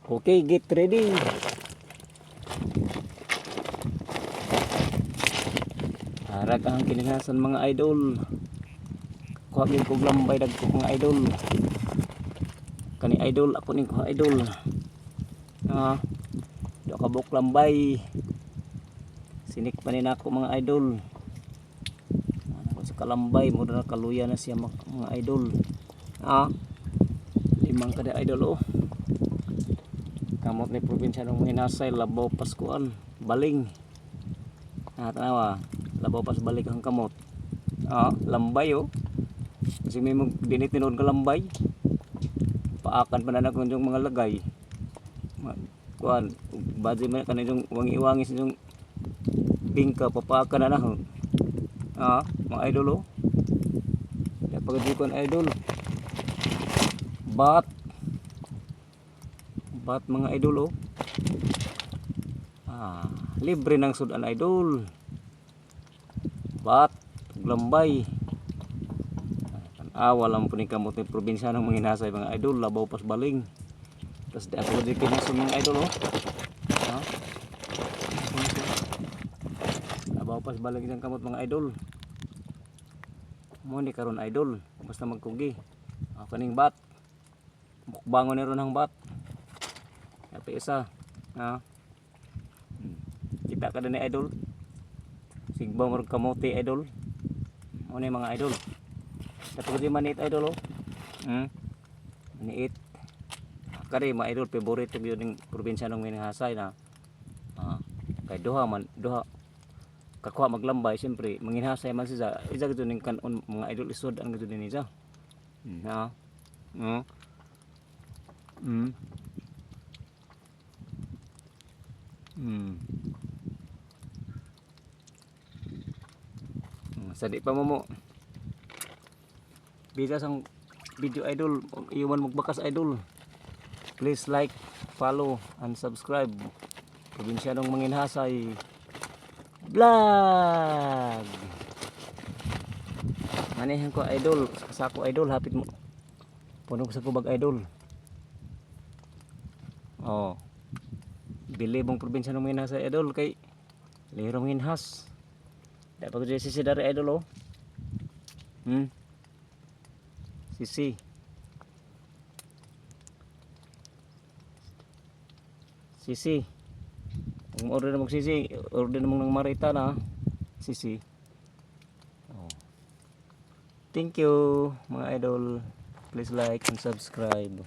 Okay, get ready. Harag ang kininasan mga idol. Kuha gyud kog lambay dagko mga idol. Kani idol ako ning kuha idol. Do ka buk lambay. Sinik pa ni nako mga idol. Ako sa kalambay mo na kaluya na siya mga idol. Limang kada idol oh. Kamot ni probinsya ng Hinasay, Labaw, Paskuan, Baling. Tanawa, Labaw pas balik ang kamot. Lambay oh. Kasi may dinit tinuod ka lambay. Paakan pa na ako yung mga lagay. Kuan, badge man kana yung wangi-wangis yung bingka papaakan na na. Mga idol oh. Ya pagdikon idol. Bat mga idol oh. Libre ng sudan idol. Bat lambay. Walang po ni kamot ni probinsya ng mga Hinasay mga idol. Labaw pas Baling. Tapos di ako din kinasun mga idol oh. Labaw pas Baling ng kamot mga idol. Mo ni karon idol. Basta magkugi. Kaning bat. Mukbangon ni ron ang bat. Tapi isa. Kita ka ni idol. Sigba mo kamote idol. Mo ni mga idol. Tapos di manit idol oh. Maniit. Kari mga idol favorite gyud ning probinsya ng Hinasay na. Kay duha kakuha maglambay siyempre Hinasay man siya. Isa gyud ning kanon mga idol isod ang gyud ni siya. Sadi pa mo bigas ang video idol, iwan magbakas idol. Please like, follow and subscribe. Probinsya ng Hinasay vlog. Manihan ko idol, sa ako idol hapit mo. Punog sa kubag idol. Bili mong probinsya ng Hinasay idol kay lirong hinhas. Dapat ko sisi dari idol oh. Sisi. Kung order na sisi, order na ng Marita na sisi. Thank you mga idol. Please like and subscribe.